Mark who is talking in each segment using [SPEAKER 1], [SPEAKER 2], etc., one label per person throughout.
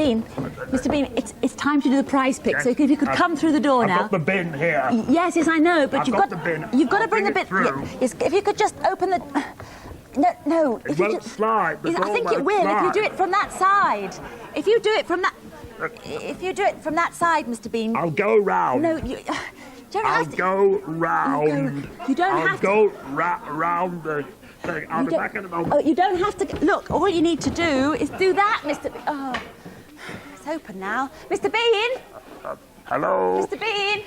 [SPEAKER 1] Mr. Bean, it's time to do the prize pick. Yes. So if you could come through the door now.
[SPEAKER 2] I've got the bin here.
[SPEAKER 1] Yes, I know, but you've got
[SPEAKER 2] the bin.
[SPEAKER 1] You've got to bring the bin
[SPEAKER 2] through.
[SPEAKER 1] Yes, if you could just open the. No.
[SPEAKER 2] It won't slide.
[SPEAKER 1] I think it will if you do it from that side. If you do it from that. If you do it from that side, Mr. Bean.
[SPEAKER 2] I'll go round.
[SPEAKER 1] No, you don't have to.
[SPEAKER 2] I'll go round.
[SPEAKER 1] You don't have to.
[SPEAKER 2] I'll go round the thing. I'll be back in a moment.
[SPEAKER 1] Oh, you don't have to. Look, all you need to do is do that, Mr. Bean. Oh, it's open now. Mr. Bean?
[SPEAKER 2] Hello?
[SPEAKER 1] Mr. Bean?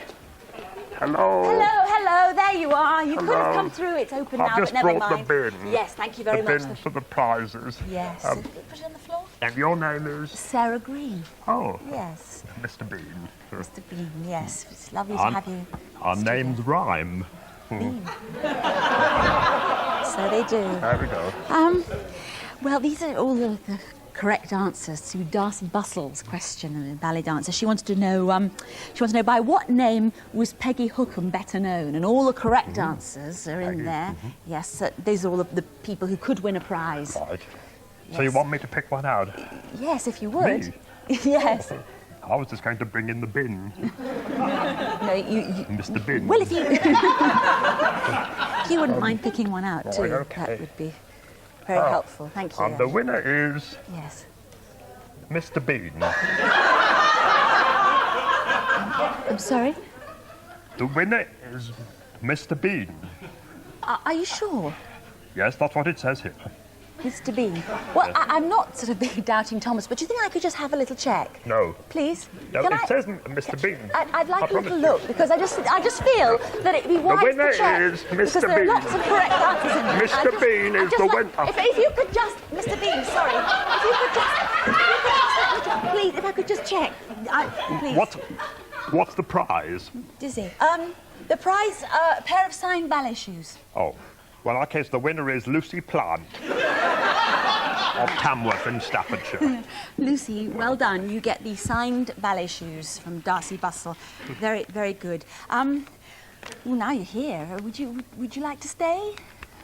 [SPEAKER 2] Hello?
[SPEAKER 1] Hello, there you are. You could have come through. It's open now, but never mind.
[SPEAKER 2] I've just brought the bin.
[SPEAKER 1] Yes, thank you very much.
[SPEAKER 2] The bin for the prizes.
[SPEAKER 1] Yes. Put it on the floor.
[SPEAKER 2] And your name is?
[SPEAKER 1] Sarah Green.
[SPEAKER 2] Oh.
[SPEAKER 1] Yes.
[SPEAKER 2] Mr. Bean.
[SPEAKER 1] Mr. Bean, yes. It's lovely to have you.
[SPEAKER 2] Our names rhyme.
[SPEAKER 1] Bean. So they do.
[SPEAKER 2] There we go.
[SPEAKER 1] Well, these are all the correct answers to Darcy Bustle's question and the ballet dancer. She wanted to know by what name was Peggy Hookham better known, and all the correct answers are in there. Yes, these are all the people who could win a prize.
[SPEAKER 2] Right.
[SPEAKER 1] Yes.
[SPEAKER 2] So you want me to pick one out?
[SPEAKER 1] Yes, if you would.
[SPEAKER 2] Me?
[SPEAKER 1] Yes.
[SPEAKER 2] I was just going to bring in the bin.
[SPEAKER 1] No, you
[SPEAKER 2] Mr. Bin.
[SPEAKER 1] Well, if you if you wouldn't mind picking one out too,
[SPEAKER 2] okay.
[SPEAKER 1] that would be very helpful. Thank you.
[SPEAKER 2] And the winner is...
[SPEAKER 1] Yes.
[SPEAKER 2] Mr. Bean.
[SPEAKER 1] I'm sorry?
[SPEAKER 2] The winner is Mr. Bean.
[SPEAKER 1] Are you sure?
[SPEAKER 2] Yes, that's what it says here.
[SPEAKER 1] Mr. Bean. Well, yes. I'm not sort of big doubting Thomas, but do you think I could just have a little check?
[SPEAKER 2] No.
[SPEAKER 1] Please?
[SPEAKER 2] No, it says Mr. Bean.
[SPEAKER 1] I'd like a little look, because I just feel that it'd be wise to check.
[SPEAKER 2] The winner is Mr. Bean.
[SPEAKER 1] Because there are lots of correct answers in there.
[SPEAKER 2] Mr. Bean is the winner.
[SPEAKER 1] If you could just... Mr. Bean, sorry. If you could just... Please, if I could just check. Please.
[SPEAKER 2] What's the prize?
[SPEAKER 1] Dizzy. The prize, a pair of signed ballet shoes.
[SPEAKER 2] Oh. Well, in that case, the winner is Lucy Plant of Tamworth in Staffordshire.
[SPEAKER 1] Lucy, well done. You get the signed ballet shoes from Darcy Bustle. Very, very good. Well, now you're here. Would you like to stay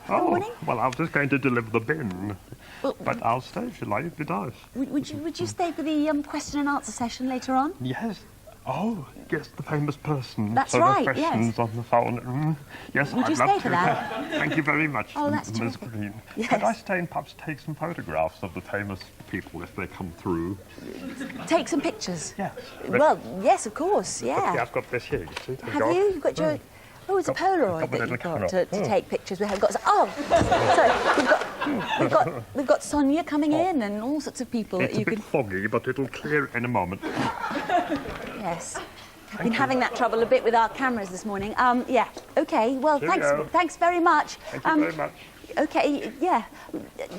[SPEAKER 1] for the morning?
[SPEAKER 2] Well, I was just going to deliver the bin.
[SPEAKER 1] Well,
[SPEAKER 2] but I'll stay if you like. It'd be nice.
[SPEAKER 1] Would you stay for the question and answer session later on?
[SPEAKER 2] Yes. Oh, yes, the famous person.
[SPEAKER 1] That's
[SPEAKER 2] so
[SPEAKER 1] right,
[SPEAKER 2] the questions
[SPEAKER 1] yes.
[SPEAKER 2] on the phone. Yes,
[SPEAKER 1] Would
[SPEAKER 2] I'd
[SPEAKER 1] you
[SPEAKER 2] love
[SPEAKER 1] stay
[SPEAKER 2] to.
[SPEAKER 1] for that?
[SPEAKER 2] Thank you very much,
[SPEAKER 1] that's
[SPEAKER 2] Ms.
[SPEAKER 1] terrific.
[SPEAKER 2] Green.
[SPEAKER 1] Yes.
[SPEAKER 2] Could I stay and perhaps take some photographs of the famous people if they come through?
[SPEAKER 1] Take some pictures?
[SPEAKER 2] Yes.
[SPEAKER 1] Well, yes, of course, yeah.
[SPEAKER 2] I've got this here, you see.
[SPEAKER 1] Have you? You've got your... Oh, it's a Polaroid that you've got to take pictures. We have got... Oh, sorry. We've got Sonia coming in and all sorts of people
[SPEAKER 2] it's
[SPEAKER 1] that you
[SPEAKER 2] a bit
[SPEAKER 1] can...
[SPEAKER 2] foggy, but it'll clear in a moment.
[SPEAKER 1] Yes. We've been having that trouble a bit with our cameras this morning. Yeah. Okay. Well, thanks very much.
[SPEAKER 2] Thank you very much.
[SPEAKER 1] Okay, yeah.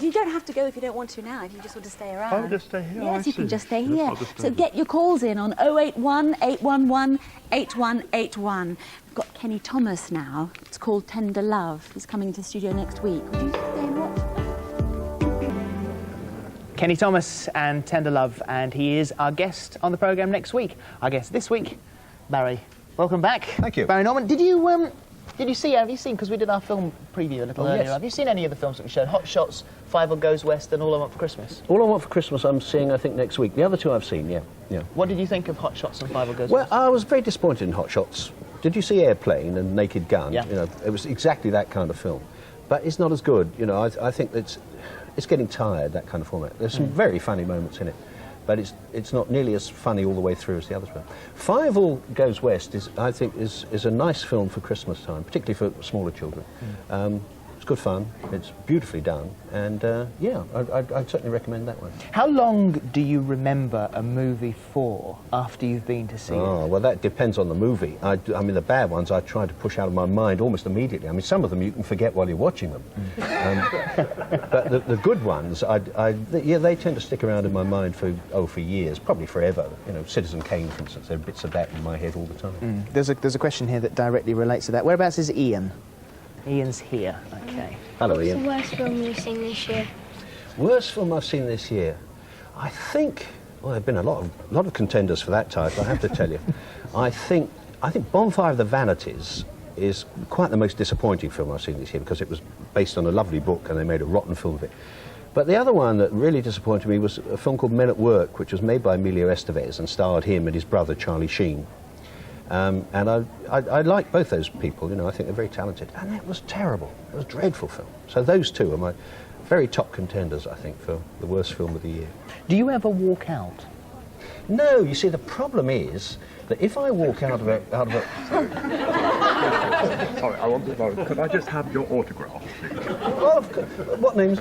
[SPEAKER 1] You don't have to go if you don't want to now, if you just want to stay around.
[SPEAKER 2] Oh, just stay here?
[SPEAKER 1] Yes, you can just stay here.
[SPEAKER 2] Just
[SPEAKER 1] So get your calls in on 081 811 8181. We've got Kenny Thomas now. It's called Tender Love. He's coming to the studio next week. Would you stay and watch?
[SPEAKER 3] Kenny Thomas and Tender Love, and he is our guest on the programme next week. Our guest this week, Barry. Welcome back.
[SPEAKER 4] Thank you.
[SPEAKER 3] Barry Norman. Have you seen, because we did our film preview a little earlier, have you seen any of the films that we showed? Hot Shots, Five Odd Goes West and All I Want for Christmas?
[SPEAKER 4] All I Want for Christmas I'm seeing, I think, next week. The other two I've seen, yeah.
[SPEAKER 3] What did you think of Hot Shots and Five Odd Goes
[SPEAKER 4] Well,
[SPEAKER 3] West?
[SPEAKER 4] I was very disappointed in Hot Shots. Did you see Airplane and Naked Gun?
[SPEAKER 3] Yeah.
[SPEAKER 4] You know, it was exactly that kind of film. But it's not as good, you know. I think it's getting tired, that kind of format. There's some very funny moments in it, but it's not nearly as funny all the way through as the others were. Five All Goes West I think is a nice film for Christmas time, particularly for smaller children. It's good fun, it's beautifully done, and yeah, I'd certainly recommend that one.
[SPEAKER 3] How long do you remember a movie for after you've been to see it?
[SPEAKER 4] Oh, well, that depends on the movie. I mean, the bad ones I try to push out of my mind almost immediately. I mean, some of them you can forget while you're watching them. But the good ones, yeah, they tend to stick around in my mind for years, probably forever. You know, Citizen Kane, for instance, there are bits of that in my head all the time.
[SPEAKER 3] There's a question here that directly relates to that. Whereabouts is Ian? Ian's here. Okay.
[SPEAKER 4] Hello, Ian.
[SPEAKER 5] What's the worst film you've seen this year?
[SPEAKER 4] Worst film I've seen this year? I think... Well, there have been a lot of contenders for that title, I have to tell you. I think Bonfire of the Vanities is quite the most disappointing film I've seen this year because it was based on a lovely book and they made a rotten film of it. But the other one that really disappointed me was a film called Men at Work, which was made by Emilio Estevez and starred him and his brother Charlie Sheen. And I like both those people, you know, I think they're very talented. And it was terrible. It was a dreadful film. So those two are my very top contenders, I think, for the worst film of the year.
[SPEAKER 3] Do you ever walk out?
[SPEAKER 4] No, you see, the problem is that if I walk out of a
[SPEAKER 2] Sorry, I want to know, could I just have your autograph, please?
[SPEAKER 4] well, what name's...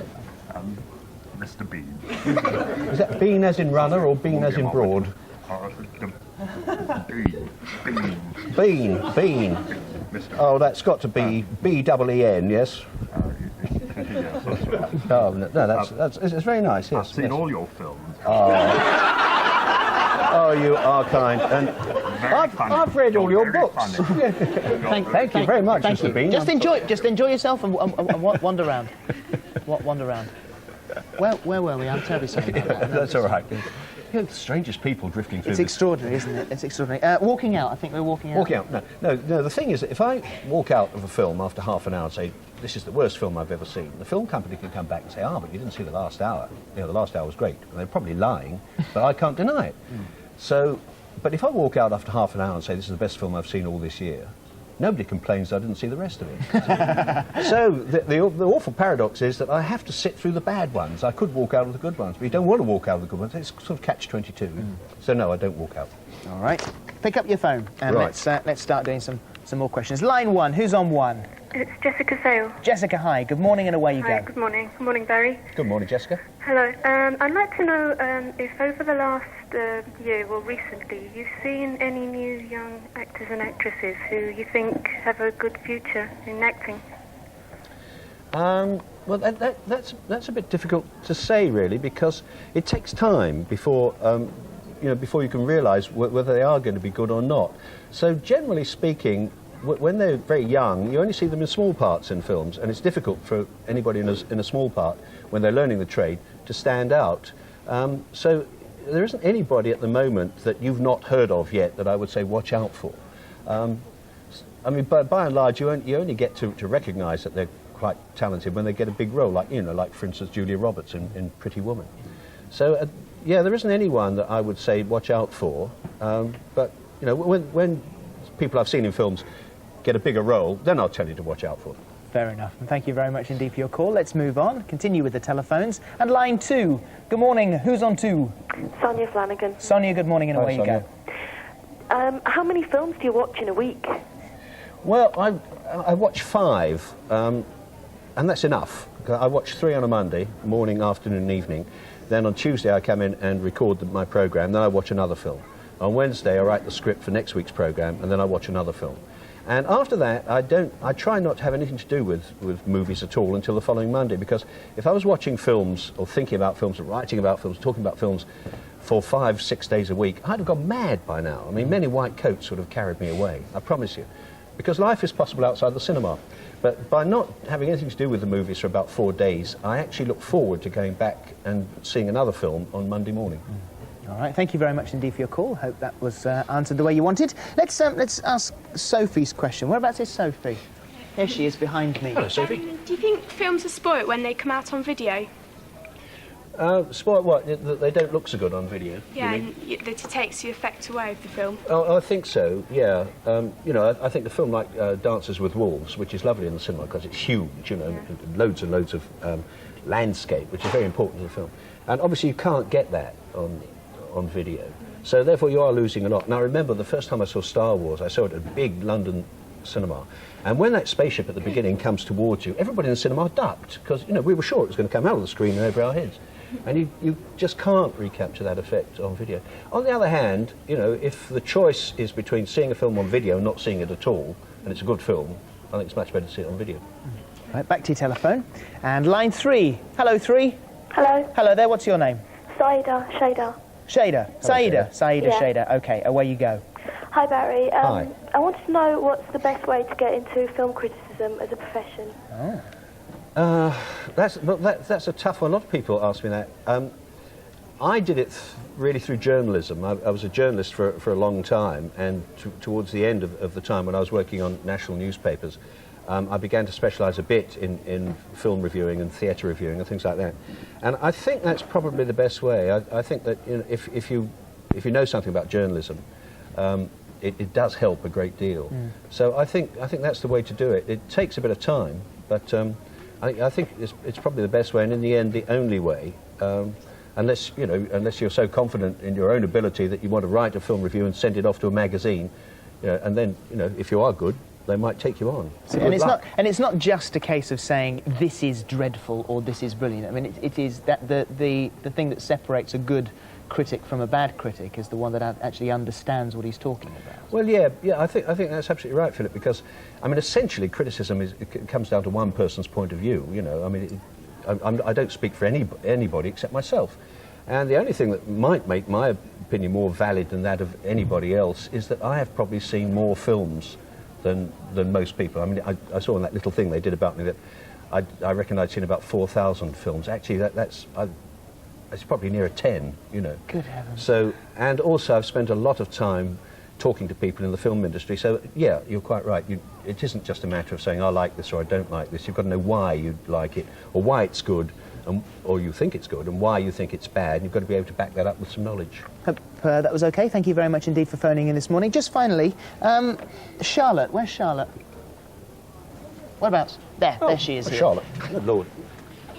[SPEAKER 2] Mr. Bean.
[SPEAKER 4] Is that Bean as in runner or Bean as in broad?
[SPEAKER 2] Bean.
[SPEAKER 4] Bean. Oh, that's got to be B-double-E-N, yes?
[SPEAKER 2] Yes, that's right.
[SPEAKER 4] Oh, no, it's very nice, yes.
[SPEAKER 2] I've seen all your films.
[SPEAKER 4] Oh, you are kind. And I've read all your books. Thank you very much,
[SPEAKER 3] Thank
[SPEAKER 4] Mr.
[SPEAKER 3] you.
[SPEAKER 4] Bean.
[SPEAKER 3] Just enjoy yourself and wander around. Wander around. Where were we? I'm terribly sorry about that.
[SPEAKER 4] That's all right. You know, the strangest people drifting through
[SPEAKER 3] It's
[SPEAKER 4] this.
[SPEAKER 3] extraordinary, isn't it? It's extraordinary. Walking out, I think we're walking out.
[SPEAKER 4] Walking out. No, the thing is that if I walk out of a film after half an hour and say, this is the worst film I've ever seen, the film company can come back and say, but you didn't see the last hour. You know, the last hour was great. And they're probably lying, but I can't deny it. So, but if I walk out after half an hour and say, this is the best film I've seen all this year, nobody complains I didn't see the rest of it. So the awful paradox is that I have to sit through the bad ones. I could walk out of the good ones, but you don't want to walk out of the good ones. It's sort of catch-22. So no, I don't walk out.
[SPEAKER 3] All right. Pick up your phone and
[SPEAKER 4] Right.
[SPEAKER 3] let's start doing some more questions. Line 1, who's on 1?
[SPEAKER 5] It's Jessica Sale.
[SPEAKER 3] Jessica, hi. Good morning and away you
[SPEAKER 5] Hi,
[SPEAKER 3] go.
[SPEAKER 5] good morning. Good morning, Barry.
[SPEAKER 4] Good morning, Jessica.
[SPEAKER 5] Hello. I'd like to know if over the last year or recently you've seen any new young actors and actresses who you think have a good future in acting.
[SPEAKER 4] Well, that's a bit difficult to say, really, because it takes time before before you can realise whether they are going to be good or not. So, generally speaking, when they're very young, you only see them in small parts in films, and it's difficult for anybody in a small part, when they're learning the trade, to stand out. So there isn't anybody at the moment that you've not heard of yet that I would say watch out for. I mean, by and large, you only get to recognise that they're quite talented when they get a big role, like for instance, Julia Roberts in Pretty Woman. So, yeah, there isn't anyone that I would say watch out for. But, you know, when people I've seen in films get a bigger role, then I'll tell you to watch out for them.
[SPEAKER 3] Fair enough. And thank you very much indeed for your call. Let's move on. Continue with the telephones. And line 2. Good morning. Who's on 2?
[SPEAKER 5] Sonia Flanagan.
[SPEAKER 3] Sonia, good morning and away you go.
[SPEAKER 5] How many films do you watch in a week?
[SPEAKER 4] Well, I watch 5, and that's enough. I watch 3 on a Monday, morning, afternoon and evening. Then on Tuesday I come in and record my programme, then I watch another film. On Wednesday I write the script for next week's programme, and then I watch another film. And after that, I try not to have anything to do with movies at all until the following Monday, because if I was watching films or thinking about films or writing about films, talking about films for 5-6 days a week, I'd have gone mad by now. I mean, Men in White Coats would have carried me away, I promise you. Because life is possible outside the cinema. But by not having anything to do with the movies for about 4 days, I actually look forward to going back and seeing another film on Monday morning.
[SPEAKER 3] All right, thank you very much indeed for your call. Hope that was answered the way you wanted. Let's ask Sophie's question. Whereabouts is Sophie? There she is behind me.
[SPEAKER 4] Hello, Sophie.
[SPEAKER 6] Do you think films are spoilt when they come out on video?
[SPEAKER 4] Spoiled what? That they don't look so good on video?
[SPEAKER 6] Yeah, and that it takes the effect away of the film.
[SPEAKER 4] Oh, I think so, yeah. You know, I think a film like Dances with Wolves, which is lovely in the cinema because it's huge, you know, loads and loads of landscape, which is very important to the film. And obviously you can't get that on video. So therefore you are losing a lot. Now I remember the first time I saw Star Wars, I saw it at a big London cinema. And when that spaceship at the beginning comes towards you, everybody in the cinema ducked, because, you know, we were sure it was going to come out of the screen and over our heads. And you just can't recapture that effect on video. On the other hand, you know, if the choice is between seeing a film on video and not seeing it at all, and it's a good film, I think it's much better to see it on video.
[SPEAKER 3] Right, back to your telephone. And line 3. Hello, 3.
[SPEAKER 5] Hello.
[SPEAKER 3] Hello there, what's your name?
[SPEAKER 5] Saida.
[SPEAKER 3] Shader. Saida. Saida
[SPEAKER 5] Yeah.
[SPEAKER 3] Shader. OK, away you go.
[SPEAKER 5] Hi, Barry.
[SPEAKER 4] Hi.
[SPEAKER 5] I wanted to know what's the best way to get into film criticism as a profession.
[SPEAKER 4] That's a tough one. A lot of people ask me that. I did it really through journalism. I was a journalist for a long time, and towards the end of the time when I was working on national newspapers, I began to specialise a bit in film reviewing and theatre reviewing and things like that. And I think that's probably the best way. I think that, you know, if you know something about journalism, it does help a great deal. So I think that's the way to do it. It takes a bit of time, but I think it's probably the best way, and in the end, the only way. Unless you're so confident in your own ability that you want to write a film review and send it off to a magazine, you know, and then, you know, if you are good, they might take you on. So
[SPEAKER 3] and it's not just a case of saying this is dreadful or this is brilliant. I mean, it is that the thing that separates a good critic from a bad critic is the one that actually understands what he's talking about.
[SPEAKER 4] Well, yeah, I think that's absolutely right, Philip. Because I mean, essentially, criticism it comes down to one person's point of view. You know, I mean, I don't speak for anybody except myself. And the only thing that might make my opinion more valid than that of anybody else is that I have probably seen more films than most people. I mean, I saw in that little thing they did about me that I reckon I'd seen about 4,000 films. Actually, that's probably nearer 10, you know.
[SPEAKER 3] Good heavens.
[SPEAKER 4] So, and also I've spent a lot of time talking to people in the film industry. So, yeah, you're quite right. It isn't just a matter of saying, I like this or I don't like this. You've got to know why you like it, or why it's good, or you think it's good, and why you think it's bad. And you've got to be able to back that up with some knowledge.
[SPEAKER 3] Hope that was okay. Thank you very much indeed for phoning in this morning. Just finally, Charlotte. Where's Charlotte? Whereabouts? There she is.
[SPEAKER 4] Charlotte. Good Lord.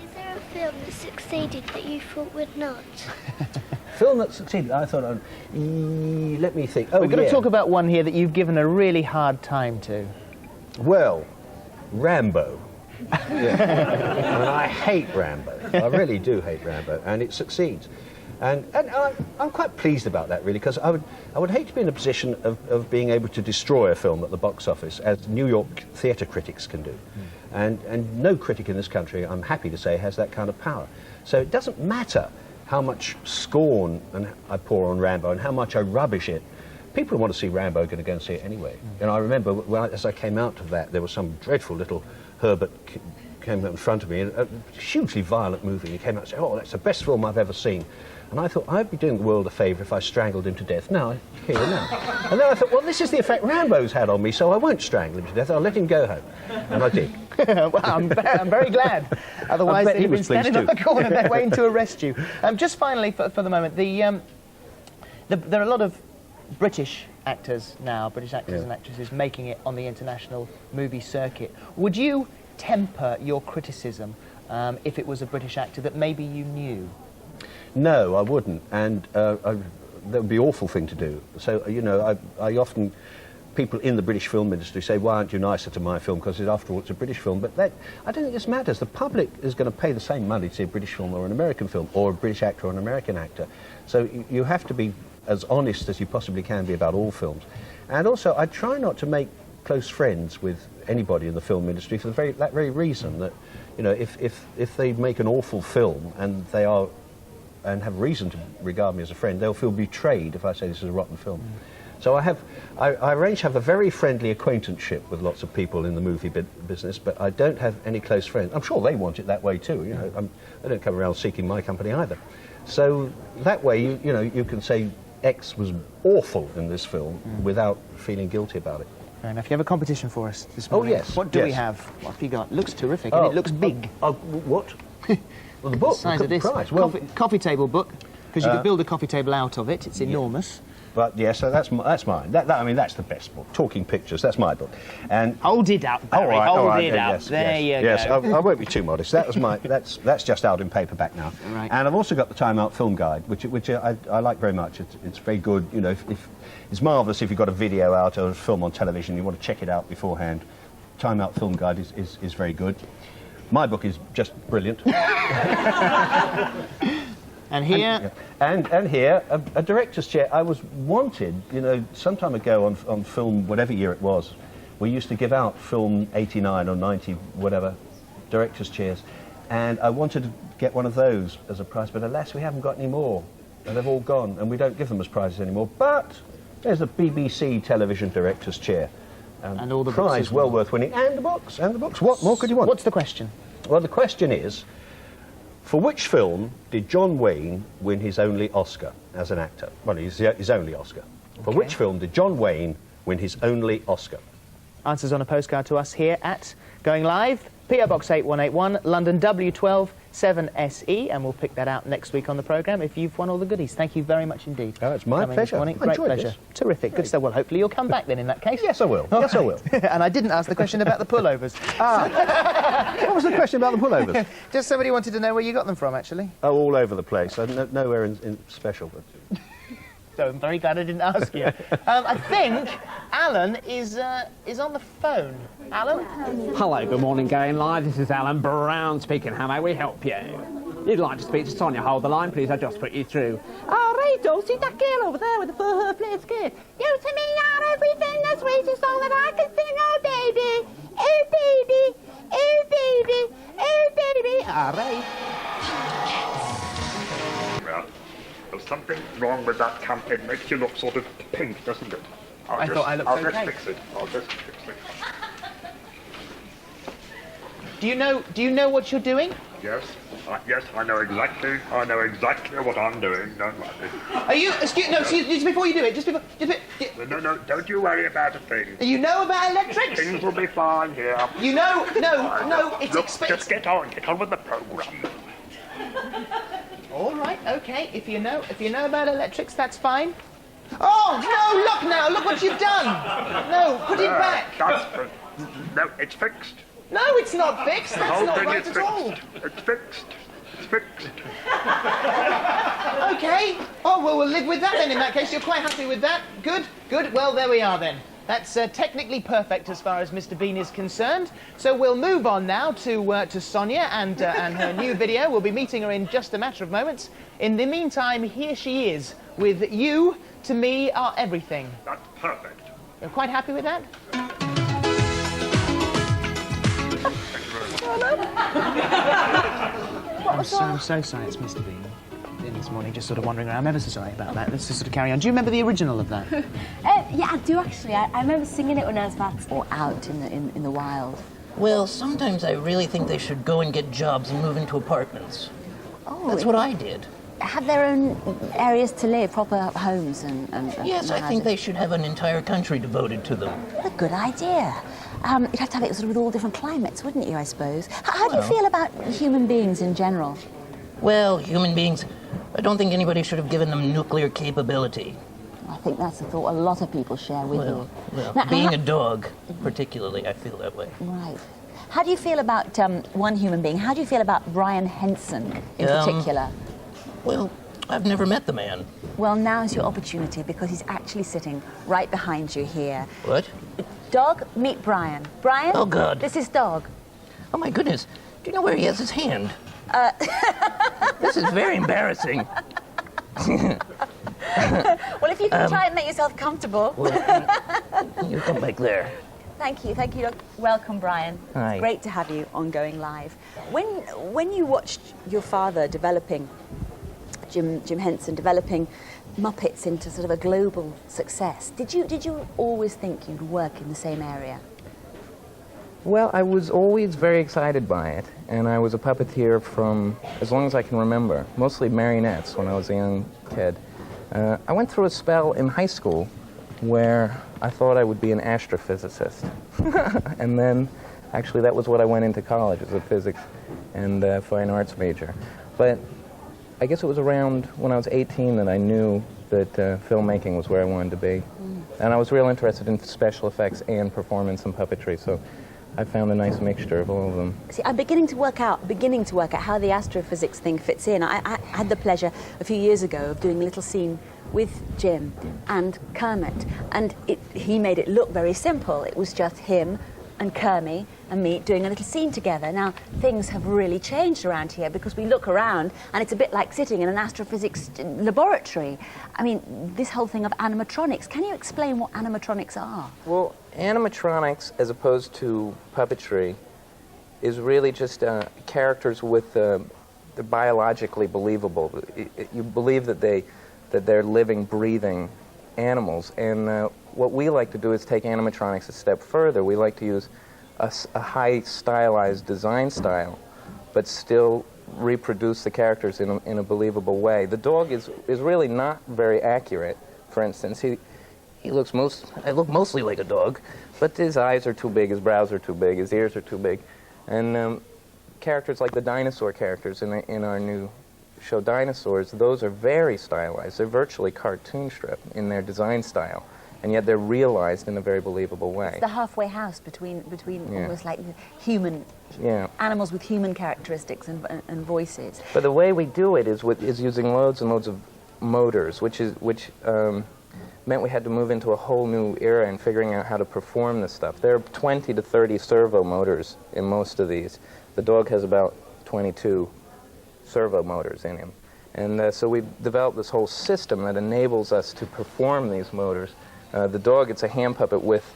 [SPEAKER 7] Is there a film that succeeded that you thought would not?
[SPEAKER 4] Film that succeeded? I thought, let me think. Oh,
[SPEAKER 3] We're going to talk about one here that you've given a really hard time to.
[SPEAKER 4] Well, Rambo. Yeah. I mean, I hate Rambo. I really do hate Rambo, and it succeeds. And I'm quite pleased about that, really, because I would hate to be in a position of being able to destroy a film at the box office, as New York theatre critics can do. And no critic in this country, I'm happy to say, has that kind of power. So it doesn't matter how much scorn I pour on Rambo and how much I rubbish it. People who want to see Rambo are going to go and see it anyway. And I remember, as I came out of that, there was some dreadful little Herbert came up in front of me, a hugely violent movie. He came out and said, oh, that's the best film I've ever seen. And I thought, I'd be doing the world a favour if I strangled him to death. Now, here and now. And then I thought, well, this is the effect Rambo's had on me, so I won't strangle him to death. I'll let him go home. And I did.
[SPEAKER 3] Well, I'm very glad. Otherwise, they'd have been standing on the corner there waiting to arrest you. Just finally, for the moment, there are a lot of British actors now, British actors and actresses, making it on the international movie circuit. Would you temper your criticism if it was a British actor that maybe you knew?
[SPEAKER 4] No, I wouldn't, and that would be an awful thing to do. So, you know, I often, people in the British film industry say, why aren't you nicer to my film, because after all it's a British film, but I don't think this matters. The public is going to pay the same money to see a British film or an American film, or a British actor or an American actor. So you have to be as honest as you possibly can be about all films. And also, I try not to make close friends with anybody in the film industry for that very reason, that, you know, if they make an awful film and have reason to regard me as a friend, they'll feel betrayed if I say this is a rotten film. So I arrange to have a very friendly acquaintanceship with lots of people in the movie business, but I don't have any close friends. I'm sure they want it that way too, you know. They don't come around seeking my company either. So that way, you know, you can say X was awful in this film without feeling guilty about it.
[SPEAKER 3] Fair enough. You have a competition for us this morning.
[SPEAKER 4] Oh, yes.
[SPEAKER 3] What do we have? What have you got? Looks terrific, and it looks big.
[SPEAKER 4] What? Well, the book.
[SPEAKER 3] The size of this.
[SPEAKER 4] Price. Well,
[SPEAKER 3] coffee table book, because you could build a coffee table out of it. It's enormous.
[SPEAKER 4] But yeah, so that's mine. I mean, that's the best book. Talking Pictures. That's my book. And
[SPEAKER 3] hold it up, Barry. Hold it up.
[SPEAKER 4] Yes,
[SPEAKER 3] there you go.
[SPEAKER 4] Yes, I won't be too modest. That was my. That's just out in paperback now.
[SPEAKER 3] Right.
[SPEAKER 4] And I've also got the Time Out Film Guide, which I like very much. It's very good. You know, if it's marvellous if you've got a video out or a film on television, you want to check it out beforehand. Time Out Film Guide is very good. My book is just brilliant.
[SPEAKER 3] And here?
[SPEAKER 4] And here, a director's chair. I was wanted, you know, some time ago on film, whatever year it was, we used to give out film 89 or 90, whatever, director's chairs. And I wanted to get one of those as a prize, but alas, we haven't got any more. And they've all gone, and we don't give them as prizes anymore. But there's the BBC television director's chair.
[SPEAKER 3] And all the
[SPEAKER 4] prize well worth winning. And the books. What more could you want?
[SPEAKER 3] What's the question?
[SPEAKER 4] Well, the question is, for which film did John Wayne win his only Oscar as an actor? Well, his only Oscar. For which film did John Wayne win his only Oscar?
[SPEAKER 3] answers on a postcard to us here at Going Live, PO Box 8181, London W12 7SE, and we'll pick that out next week on the programme if you've won all the goodies. Thank you very much indeed.
[SPEAKER 4] Oh, it's my pleasure.
[SPEAKER 3] Great pleasure.
[SPEAKER 4] This.
[SPEAKER 3] Terrific. Good stuff. Well, hopefully you'll come back then in that case.
[SPEAKER 4] Yes, I will. Yes, I will.
[SPEAKER 3] And I didn't ask the question about the pullovers.
[SPEAKER 4] What was the question about the pullovers?
[SPEAKER 3] Just somebody wanted to know where you got them from, actually.
[SPEAKER 4] Oh, all over the place. Nowhere in special. But...
[SPEAKER 3] So I'm very glad I didn't ask you. I think Alan is on the phone. Alan?
[SPEAKER 8] Hello, good morning, Going Live. This is Alan Brown speaking. How may we help you? You'd like to speak to Sonia. Hold the line, please. I'll just put you through. Oh, Rachel, see that girl over there with the fur-flared skirt? You to me are everything, the sweetest song that I can sing. Oh, baby. Oh, baby. Oh, baby. Oh, baby. All right.
[SPEAKER 2] Well, there's something wrong with that camp. It makes you look sort of pink, doesn't it?
[SPEAKER 3] I thought I looked okay.
[SPEAKER 2] I'll just fix it. I'll just fix it.
[SPEAKER 3] Do you know what you're doing?
[SPEAKER 2] Yes. Yes, I know exactly what I'm doing. Don't worry.
[SPEAKER 3] Are you? Excuse, no, just before you do it.
[SPEAKER 2] No, don't you worry about a thing.
[SPEAKER 3] You know about electrics?
[SPEAKER 2] Things will be fine here.
[SPEAKER 3] You know, no, it's expensive.
[SPEAKER 2] Just get on with the program.
[SPEAKER 3] All right, okay. If you know about electrics, that's fine. Oh no! Look what you've done. No, put it back.
[SPEAKER 2] No, it's fixed.
[SPEAKER 3] No, it's not fixed. That's not right at all.
[SPEAKER 2] It's fixed. It's fixed.
[SPEAKER 3] Okay. Oh, well, we'll live with that then. In that case, you're quite happy with that. Good. Well, there we are then. That's technically perfect as far as Mr. Bean is concerned. So we'll move on now to Sonia and her new video. We'll be meeting her in just a matter of moments. In the meantime, here she is with You to Me Are Everything.
[SPEAKER 2] That's perfect.
[SPEAKER 3] You're quite happy with that? I'm so sorry, it's Mr. Bean. In this morning, just sort of wandering around. I'm ever so sorry about that. Let's just sort of carry on. Do you remember the original of that?
[SPEAKER 9] Yeah, I do actually. I remember singing it when I was out in the wild.
[SPEAKER 10] Well, sometimes I really think they should go and get jobs and move into apartments.
[SPEAKER 9] Oh,
[SPEAKER 10] that's what I did.
[SPEAKER 1] Have their own areas to live, proper homes and
[SPEAKER 10] yes, I think they should have an entire country devoted to them.
[SPEAKER 1] What a good idea. You'd have to have it sort of with all different climates, wouldn't you, I suppose? How do you feel about human beings in general?
[SPEAKER 10] Well, human beings, I don't think anybody should have given them nuclear capability.
[SPEAKER 1] I think that's a thought a lot of people share with you.
[SPEAKER 10] Well, now, being a dog, particularly, I feel that way.
[SPEAKER 1] Right. How do you feel about one human being? How do you feel about Brian Henson in particular?
[SPEAKER 10] Well, I've never met the man.
[SPEAKER 1] Well, now's your opportunity because he's actually sitting right behind you here.
[SPEAKER 10] What?
[SPEAKER 1] Dog, meet Brian. Brian?
[SPEAKER 10] Oh, God.
[SPEAKER 1] This is Dog.
[SPEAKER 10] Oh, my goodness. Do you know where he has his hand? This is very embarrassing.
[SPEAKER 1] Well, if you can try and make yourself comfortable.
[SPEAKER 10] Well, you come back there.
[SPEAKER 1] Thank you. Dog. Welcome, Brian.
[SPEAKER 10] Hi.
[SPEAKER 1] It's great to have you on Going Live. When you watched your father developing, Jim Henson, developing Muppets into sort of a global success, did you always think you'd work in the same area?
[SPEAKER 11] Well, I was always very excited by it, and I was a puppeteer from as long as I can remember, mostly marionettes when I was a young kid. I went through a spell in high school where I thought I would be an astrophysicist. And then, actually, that was what I went into college, as a physics and fine arts major. But I guess it was around when I was 18 that I knew that filmmaking was where I wanted to be. And I was real interested in special effects and performance and puppetry, so I found a nice mixture of all of them.
[SPEAKER 1] See, I'm beginning to work out how the astrophysics thing fits in. I had the pleasure a few years ago of doing a little scene with Jim and Kermit, and he made it look very simple. It was just him and Kermit and me doing a little scene together. Now, things have really changed around here because we look around and it's a bit like sitting in an astrophysics laboratory. I mean, this whole thing of animatronics. Can you explain what animatronics are?
[SPEAKER 11] Well, animatronics, as opposed to puppetry, is really just characters with they're biologically believable. You believe that they're living, breathing animals, and what we like to do is take animatronics a step further. We like to use a high stylized design style, but still reproduce the characters in a believable way. The dog is really not very accurate. For instance, I look mostly like a dog, but his eyes are too big, his brows are too big, his ears are too big. And characters like the dinosaur characters in our new show Dinosaurs, those are very stylized. They're virtually cartoon strip in their design style, and yet they're realized in a very believable way.
[SPEAKER 1] It's the halfway house between almost like human animals with human characteristics and voices.
[SPEAKER 11] But the way we do it is using loads and loads of motors, which meant we had to move into a whole new era in figuring out how to perform this stuff. There are 20 to 30 servo motors in most of these. The dog has about 22 servo motors in him. And so we developed this whole system that enables us to perform these motors. The dog, it's a hand puppet with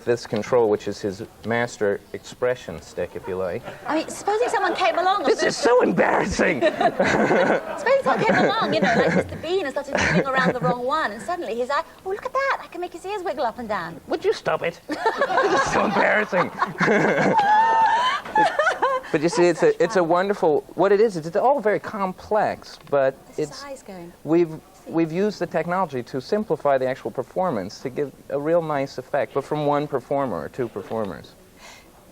[SPEAKER 11] this control, which is his master expression stick, if you like.
[SPEAKER 1] I mean, supposing someone came along...
[SPEAKER 11] This is so embarrassing!
[SPEAKER 1] Supposing someone came along, you know, like Mr. Bean, and started moving around the wrong one, and suddenly his eye, oh, look at that, I can make his ears wiggle up and down.
[SPEAKER 11] Would you stop it? This is so embarrassing. But you see, it's a wonderful... What it is, it's all very complex, but
[SPEAKER 1] it's... eyes going?
[SPEAKER 11] We've used the technology to simplify the actual performance to give a real nice effect, but from one performer or two performers.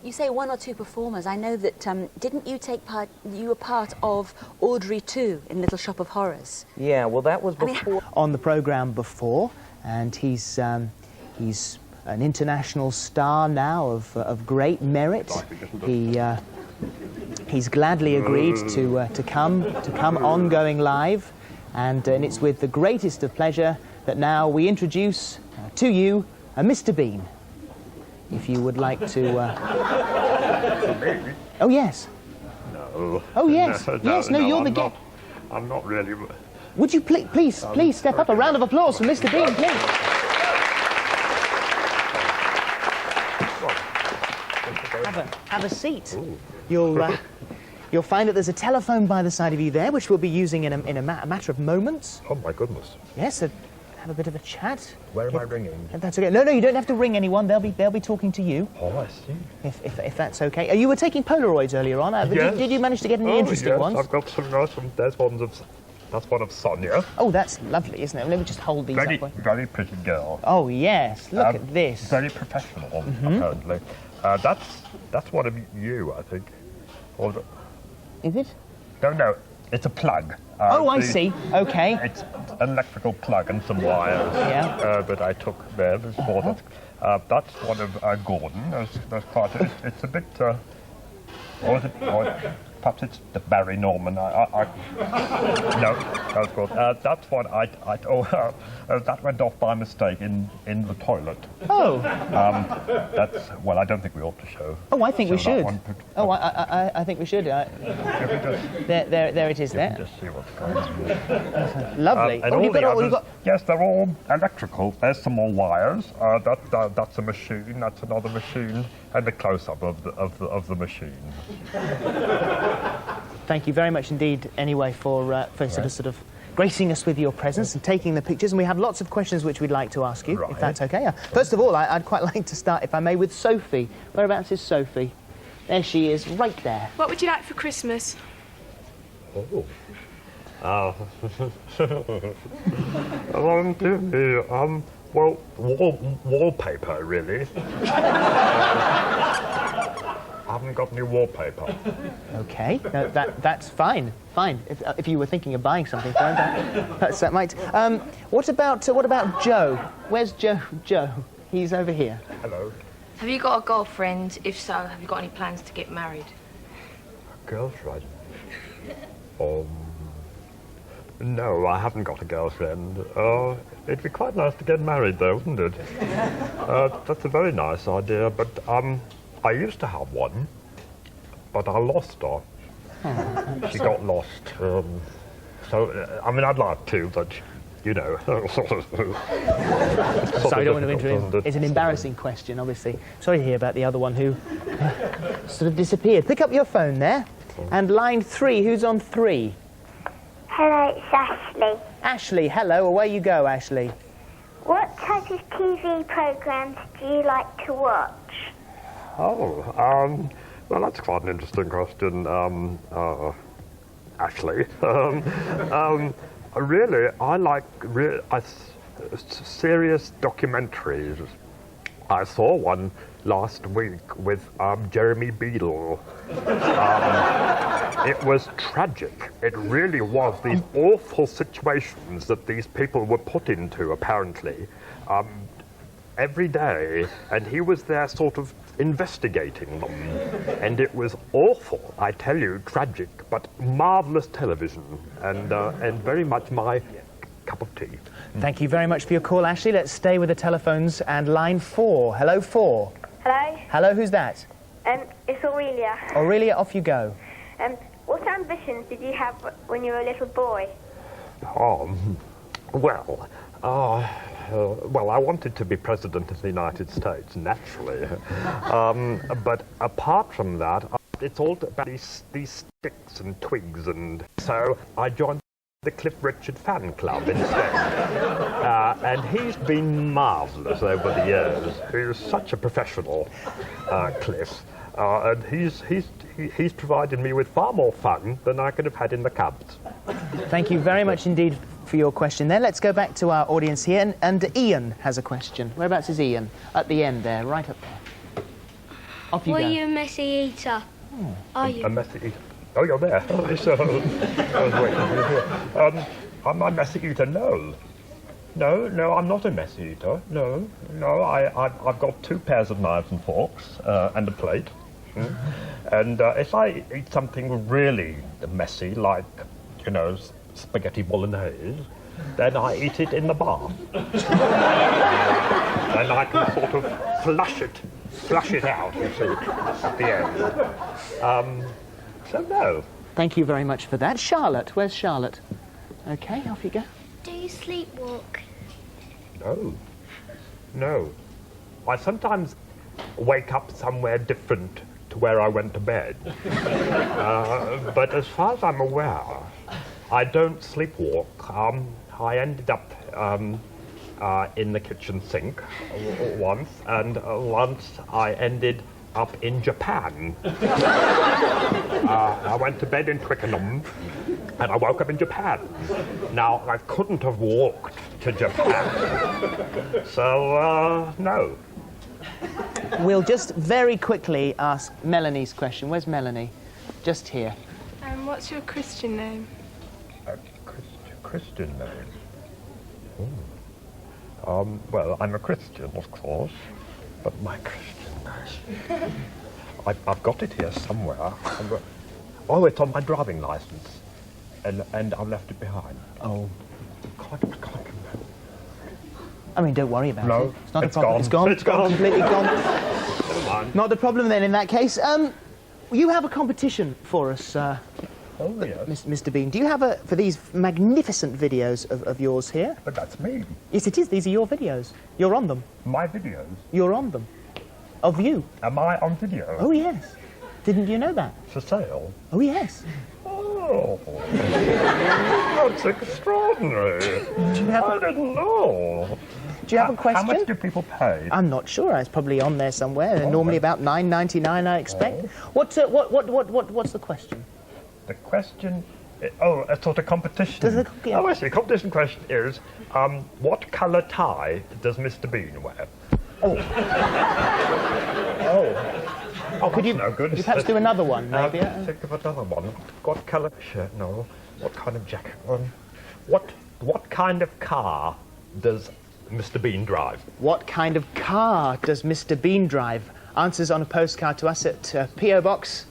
[SPEAKER 1] You say one or two performers. I know that, didn't you take part, you were part of Audrey 2 in Little Shop of Horrors?
[SPEAKER 11] Yeah, well, that was before.
[SPEAKER 3] On the programme before, and he's an international star now of great merit. He's gladly agreed to come on Going Live. And it's with the greatest of pleasure that now we introduce to you Mr. Bean. If you would like to... Oh, yes.
[SPEAKER 2] No.
[SPEAKER 3] Oh, yes. No, you're the guest.
[SPEAKER 2] I'm not really...
[SPEAKER 3] Would you please step up? A round of applause for Mr. Bean, please. Have a seat. Ooh. You'll find that there's a telephone by the side of you there, which we'll be using in a matter of moments.
[SPEAKER 2] Oh, my goodness.
[SPEAKER 3] Yes, so have a bit of a chat.
[SPEAKER 2] Where am I ringing?
[SPEAKER 3] If that's okay. No, you don't have to ring anyone. They'll be talking to you.
[SPEAKER 2] Oh, I see.
[SPEAKER 3] If that's okay. You were taking Polaroids earlier on.
[SPEAKER 2] Yes.
[SPEAKER 3] Did you manage to get any interesting ones?
[SPEAKER 2] I've got some nice ones. That's one of Sonia.
[SPEAKER 3] Oh, that's lovely, isn't it? Let me just hold these up.
[SPEAKER 2] Very pretty girl.
[SPEAKER 3] Oh, yes. Look at this.
[SPEAKER 2] Very professional, apparently. That's one of you, I think.
[SPEAKER 3] Is it?
[SPEAKER 2] No, it's a plug.
[SPEAKER 3] I see. Okay.
[SPEAKER 2] It's an electrical plug and some wires.
[SPEAKER 3] Yeah.
[SPEAKER 2] That I took there before that. That's one of Gordon. That's quite. It's a bit. Or is it? Perhaps it's the Barry Norman. No, that's good. That's one that went off by mistake in the toilet.
[SPEAKER 3] Oh.
[SPEAKER 2] I don't think we ought to show.
[SPEAKER 3] Oh, I think we should. I think we should. There it is. There.
[SPEAKER 2] Just see what's going on.
[SPEAKER 3] Lovely.
[SPEAKER 2] Yes, they're all electrical. There's some more wires. That's a machine. That's another machine, and a close-up of the machine.
[SPEAKER 3] Thank you very much indeed, anyway, for sort of gracing us with your presence and taking the pictures. And we have lots of questions which we'd like to ask you, if that's okay. First of all, I'd quite like to start, if I may, with Sophie. Whereabouts is Sophie? There she is, right there.
[SPEAKER 6] What would you like for Christmas?
[SPEAKER 2] Wallpaper, really. I haven't got any wallpaper.
[SPEAKER 3] Okay, no, that's fine. If you were thinking of buying something for him, that might. What about Joe? Where's Joe? He's over here.
[SPEAKER 2] Hello.
[SPEAKER 12] Have you got a girlfriend? If so, have you got any plans to get married?
[SPEAKER 2] A girlfriend? No, I haven't got a girlfriend. It'd be quite nice to get married, though, wouldn't it? That's a very nice idea, but I used to have one, but I lost her. She got lost. I'd like to, but, you know.
[SPEAKER 3] So I don't want to interrupt. It's an embarrassing question, obviously. Sorry to hear about the other one who sort of disappeared. Pick up your phone there. And line 3, who's on 3?
[SPEAKER 7] Hello, it's Ashley.
[SPEAKER 3] Ashley, hello. Away you go, Ashley.
[SPEAKER 7] What type of TV programmes do you like to watch?
[SPEAKER 2] Well, that's quite an interesting question, Ashley. Really, I like... serious documentaries. I saw one last week with Jeremy Beadle. It was tragic. It really was. These awful situations that these people were put into, apparently, every day, and he was there sort of investigating them. And it was awful, I tell you, tragic, but marvellous television, and very much my cup of tea.
[SPEAKER 3] Thank you very much for your call, Ashley. Let's stay with the telephones and line 4. Hello, 4.
[SPEAKER 7] Hello?
[SPEAKER 3] Hello, who's that?
[SPEAKER 7] It's Aurelia.
[SPEAKER 3] Aurelia, off you go.
[SPEAKER 7] What ambitions did you have when you were a little boy?
[SPEAKER 2] Well, I wanted to be President of the United States, naturally. But apart from that, it's all about these sticks and twigs, and so I joined the Cliff Richard fan club instead. And he's been marvellous over the years. He's such a professional, Cliff. And he's provided me with far more fun than I could have had in the Cubs.
[SPEAKER 3] Thank you very much indeed for your question there. Let's go back to our audience here, and Ian has a question. Whereabouts is Ian? At the end there, right up there. Off you go.
[SPEAKER 13] Were you a messy eater? Are you?
[SPEAKER 2] A messy eater? Oh, you're there. I was waiting for you. Am I a messy eater? No. No, I'm not a messy eater. No, I've got 2 pairs of knives and forks and a plate. And if I eat something really messy, like, you know, spaghetti bolognese, then I eat it in the bath. And I can sort of flush it out, you see, at the end. So no.
[SPEAKER 3] Thank you very much for that. Charlotte, where's Charlotte? Okay, off you go.
[SPEAKER 13] Do you sleepwalk?
[SPEAKER 2] No. I sometimes wake up somewhere different to where I went to bed. But as far as I'm aware, I don't sleepwalk. I ended up in the kitchen sink once, and once I ended up in Japan. I went to bed in Twickenham, and I woke up in Japan. Now, I couldn't have walked to Japan, so no.
[SPEAKER 3] We'll just very quickly ask Melanie's question. Where's Melanie? Just here.
[SPEAKER 6] What's your Christian name?
[SPEAKER 2] Christian name? Well, I'm a Christian, of course, but my Christian name... I've got it here somewhere. Oh, it's on my driving licence, and I left it behind.
[SPEAKER 3] Oh.
[SPEAKER 2] Can't remember.
[SPEAKER 3] I mean, don't worry about it. It's not a problem.
[SPEAKER 2] Gone.
[SPEAKER 3] It's gone.
[SPEAKER 2] It's gone.
[SPEAKER 3] Completely gone.
[SPEAKER 2] Never mind.
[SPEAKER 3] Not a problem then in that case. You have a competition for us,
[SPEAKER 2] yes.
[SPEAKER 3] Mr. Bean. Do you have for these magnificent videos of yours here?
[SPEAKER 2] But that's me.
[SPEAKER 3] Yes, it is. These are your videos. You're on them.
[SPEAKER 2] My videos?
[SPEAKER 3] You're on them. Of you.
[SPEAKER 2] Am I on video?
[SPEAKER 3] Oh, yes. Didn't you know that?
[SPEAKER 2] For sale?
[SPEAKER 3] Oh, yes.
[SPEAKER 2] Oh, that's extraordinary. I didn't know.
[SPEAKER 3] Do you have a question?
[SPEAKER 2] How much do people pay?
[SPEAKER 3] I'm not sure. It's probably on there somewhere. They're normally about $9.99, I expect. What's the question?
[SPEAKER 2] The question... a sort of competition. Oh, I see. Competition question is, what colour tie does Mr. Bean wear?
[SPEAKER 3] Oh. Could you,
[SPEAKER 2] no good.
[SPEAKER 3] Could you perhaps do another one, maybe?
[SPEAKER 2] Think of another one. What colour shirt? No. What kind of jacket? What kind of car does Mr. Bean drive?
[SPEAKER 3] What kind of car does Mr. Bean drive? Answers on a postcard to us at P.O. Box,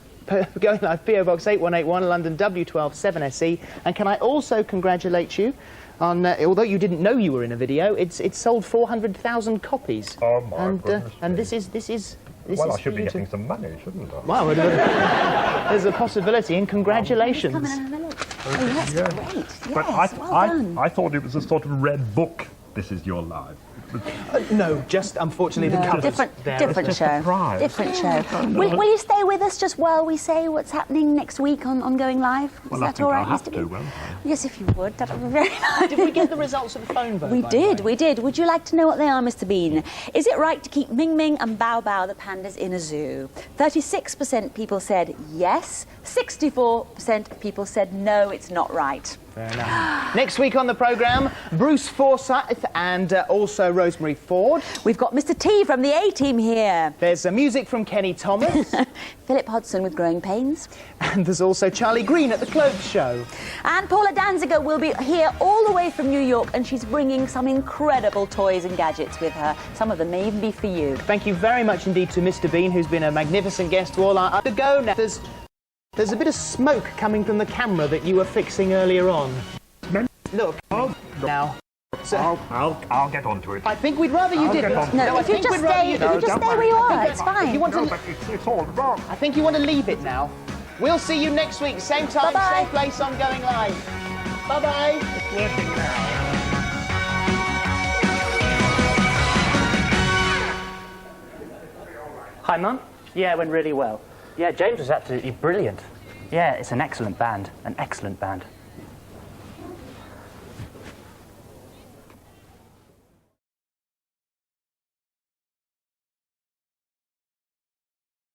[SPEAKER 3] going live, P.O. Box 8181, London W12 7SE. And can I also congratulate you on, although you didn't know you were in a video, it's sold 400,000 copies.
[SPEAKER 2] Oh my goodness!
[SPEAKER 3] And this is.
[SPEAKER 2] Well, I should be getting some money, shouldn't I?
[SPEAKER 3] Well, there's a possibility, and congratulations.
[SPEAKER 1] Come and have a look. Oh, that's great. Yes,
[SPEAKER 2] But
[SPEAKER 1] well done.
[SPEAKER 2] I thought it was a sort of red book. This is your life.
[SPEAKER 3] No, just unfortunately the colours.
[SPEAKER 1] Different show. Different show. Will you stay with us just while we say what's happening next week on Going Live? Is
[SPEAKER 2] Well,
[SPEAKER 1] that
[SPEAKER 2] I think
[SPEAKER 1] all right,
[SPEAKER 2] I'll have
[SPEAKER 1] Mr.
[SPEAKER 2] to,
[SPEAKER 1] Bean?
[SPEAKER 2] won't I?
[SPEAKER 1] Yes, if you would, that would be very nice.
[SPEAKER 3] Did we get the results of the phone vote?
[SPEAKER 1] We did. Would you like to know what they are, Mr. Bean? Is it right to keep Ming Ming and Bao Bao, the pandas, in a zoo? 36% people said yes. 64% people said no, it's not right.
[SPEAKER 3] Fair enough. Next week on the programme, Bruce Forsyth and also Rosemary Ford.
[SPEAKER 1] We've got Mr. T from the A-Team here.
[SPEAKER 3] There's music from Kenny Thomas.
[SPEAKER 1] Philip Hodgson with Growing Pains.
[SPEAKER 3] And there's also Charlie Green at the Clothes Show.
[SPEAKER 1] And Paula Danziger will be here all the way from New York, and she's bringing some incredible toys and gadgets with her. Some of them may even be for you.
[SPEAKER 3] Thank you very much indeed to Mr. Bean, who's been a magnificent guest to all our... To go now. There's a bit of smoke coming from the camera that you were fixing earlier on. Look, now. So,
[SPEAKER 2] I'll get onto it.
[SPEAKER 3] I think we'd rather you didn't.
[SPEAKER 1] No, if you just stay where you are, it's fine.
[SPEAKER 3] If you want to,
[SPEAKER 2] but it's all wrong.
[SPEAKER 3] I think you want to leave it now. We'll see you next week, same time, same place on Going Live. Bye-bye.
[SPEAKER 2] It's working now.
[SPEAKER 14] Hi, Mum. Yeah, it went really well. Yeah, James was absolutely brilliant. Yeah, it's an excellent band. An excellent band.